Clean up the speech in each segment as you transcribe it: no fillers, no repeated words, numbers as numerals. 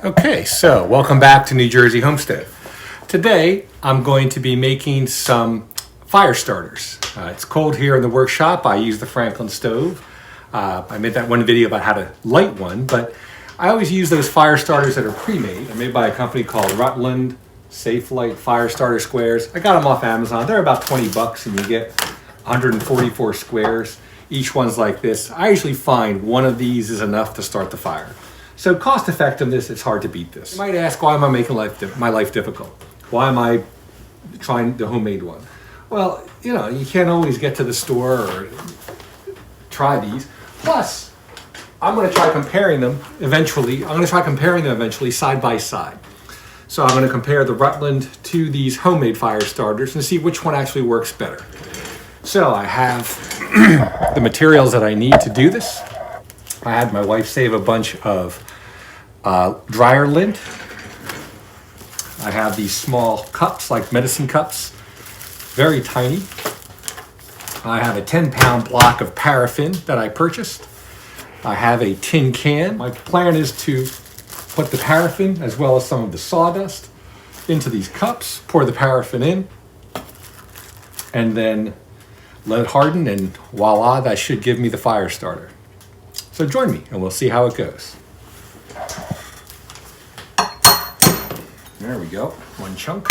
Okay, so welcome back to New Jersey Homestead. Today I'm going to be making some fire starters. It's cold here in the workshop. I use the Franklin stove. I made that one video about how to light one, but I always use those fire starters that are pre-made. They're made by a company called Rutland, Safe Light Fire Starter Squares. I got them off Amazon. They're about 20 bucks and you get 144 squares. Each one's like this. I usually find one of these is enough to start the fire. So cost effectiveness, it's hard to beat this. You might ask, why am I making my life difficult? Why am I trying the homemade one? Well, you know, you can't always get to the store or try these. Plus, I'm going to try comparing them eventually. Side by side. So I'm going to compare the Rutland to these homemade fire starters and see which one actually works better. So I have the materials that I need to do this. I had my wife save a bunch of dryer lint. I have these small cups, like medicine cups, very tiny. I have a 10-pound block of paraffin that I purchased. I have a tin can. My plan is to put the paraffin as well as some of the sawdust into these cups, pour the paraffin in, and then let it harden, and voila, that should give me the fire starter. So join me and we'll see how it goes. There we go, one chunk.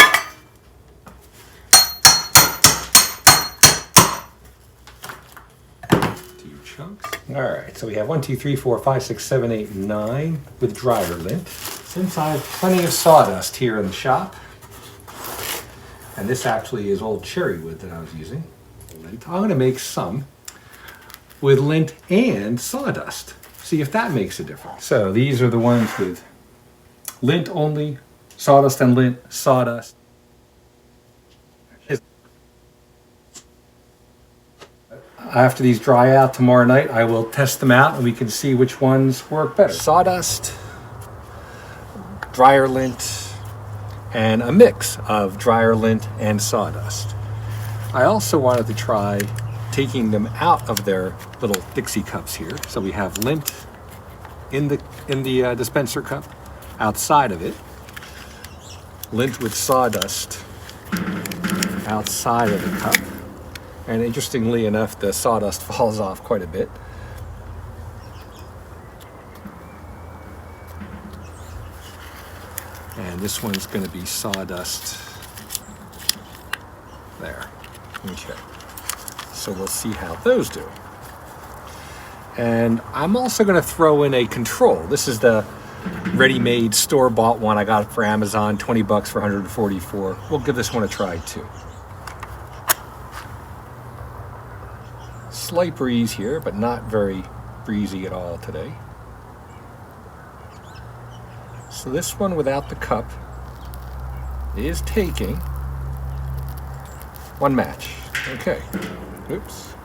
Two chunks. All right, so we have 1, 2, 3, 4, 5, 6, 7, 8, 9 with dryer lint. Since I have plenty of sawdust here in the shop, and this actually is old cherry wood that I was using, lint, I'm gonna make some with lint and sawdust. See if that makes a difference. So these are the ones with lint only, sawdust and lint, sawdust. After these dry out tomorrow night, I will test them out and we can see which ones work better. Sawdust, dryer lint, and a mix of dryer lint and sawdust. I also wanted to try taking them out of their little Dixie cups here. So we have lint in the dispenser cup, outside of it, lint with sawdust outside of the cup. And interestingly enough, the sawdust falls off quite a bit. And this one's going to be sawdust there. Okay. So we'll see how those do. And I'm also going to throw in a control. This is the ready-made store-bought one I got for Amazon, 20 bucks for 144. We'll give this one a try too. Slight breeze here, but not very breezy at all today. So this one without the cup is taking one match. Okay. Oops.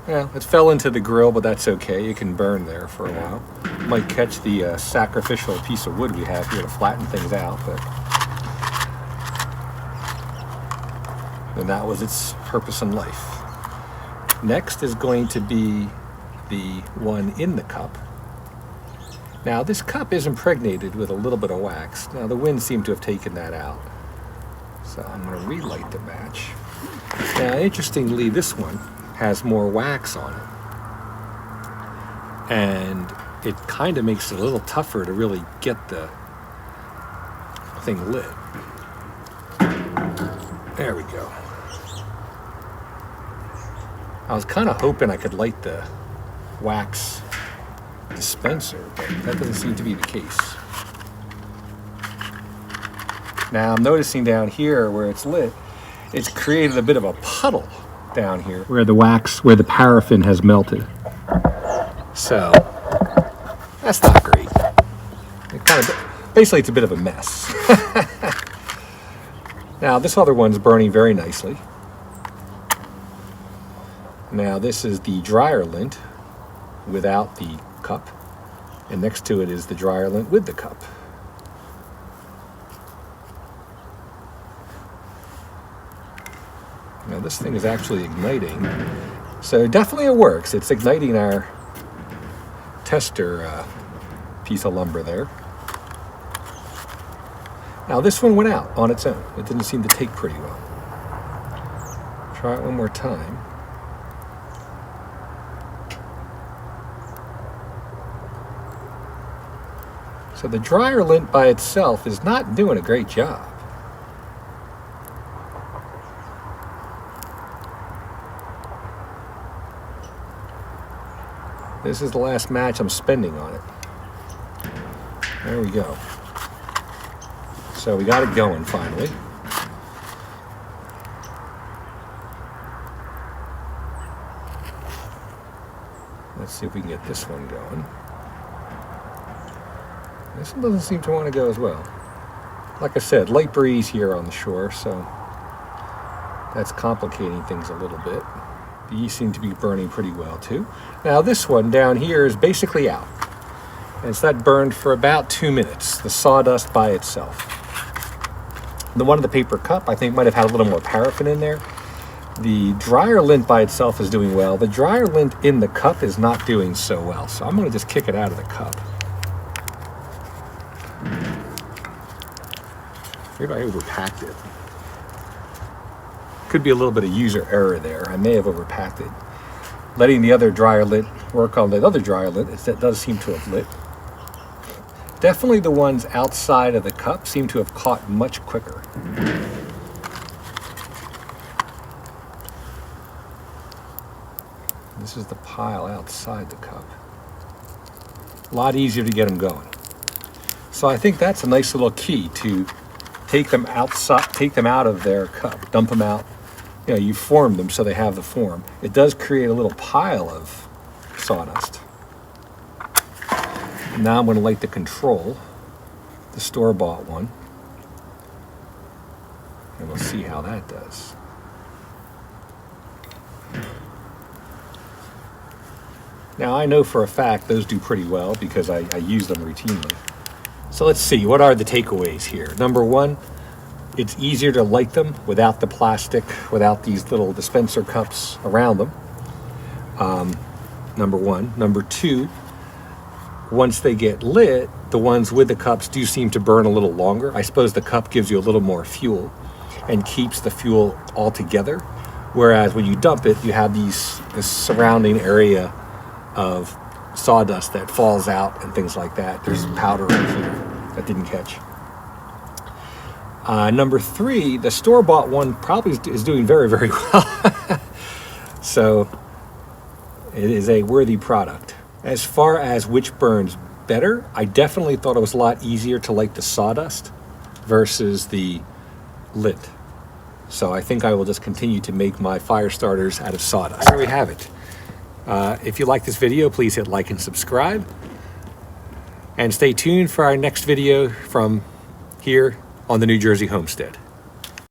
Yeah, it fell into the grill, but that's okay. It can burn there for a while. Might catch the sacrificial piece of wood we have here to flatten things out, but then that was its purpose in life. Next is going to be the one in the cup. Now this cup is impregnated with a little bit of wax. Now the wind seemed to have taken that out. So I'm going to relight the match. Now interestingly, this one has more wax on it. And it kind of makes it a little tougher to really get the thing lit. There we go. I was kind of hoping I could light the wax dispenser, but that doesn't seem to be the case. Now I'm noticing down here where it's lit, it's created a bit of a puddle down here where the paraffin has melted. So that's not great. Basically it's a bit of a mess. Now this other one's burning very nicely. Now this is the dryer lint without the cup, and next to it is the dryer lint with the cup. Now this thing is actually igniting, so definitely it works. It's igniting our tester piece of lumber there. Now this one went out on its own. It didn't seem to take pretty well. Try it one more time. So the dryer lint by itself is not doing a great job. This is the last match I'm spending on it. There we go. So we got it going finally. Let's see if we can get this one going. This one doesn't seem to want to go as well. Like I said, light breeze here on the shore, so that's complicating things a little bit. These seem to be burning pretty well too. Now this one down here is basically out. And so that burned for about 2 minutes, the sawdust by itself. The one in the paper cup I think might have had a little more paraffin in there. The dryer lint by itself is doing well. The dryer lint in the cup is not doing so well, so I'm going to just kick it out of the cup. Maybe I overpacked it. Could be a little bit of user error there. I may have overpacked it. Letting the other dryer lint work on the other dryer lint, that does seem to have lit. Definitely the ones outside of the cup seem to have caught much quicker. This is the pile outside the cup. A lot easier to get them going. So I think that's a nice little key to take them outside, take them out of their cup, dump them out. You know, you form them so they have the form. It does create a little pile of sawdust. Now I'm going to light the control, the store-bought one, and we'll see how that does. Now I know for a fact those do pretty well because I use them routinely. So let's see, what are the takeaways here? Number one, it's easier to light them without the plastic, without these little dispenser cups around them. Number one. Number two, once they get lit, the ones with the cups do seem to burn a little longer. I suppose the cup gives you a little more fuel and keeps the fuel all together. Whereas when you dump it, you have this surrounding area of sawdust that falls out and things like that. There's powder right here that didn't catch. Number three, the store-bought one probably is doing very, very well. So it is a worthy product. As far as which burns better, I definitely thought it was a lot easier to light the sawdust versus the lint. So I think I will just continue to make my fire starters out of sawdust. There we have it. If you like this video, please hit like and subscribe. And stay tuned for our next video from here on the New Jersey Homestead.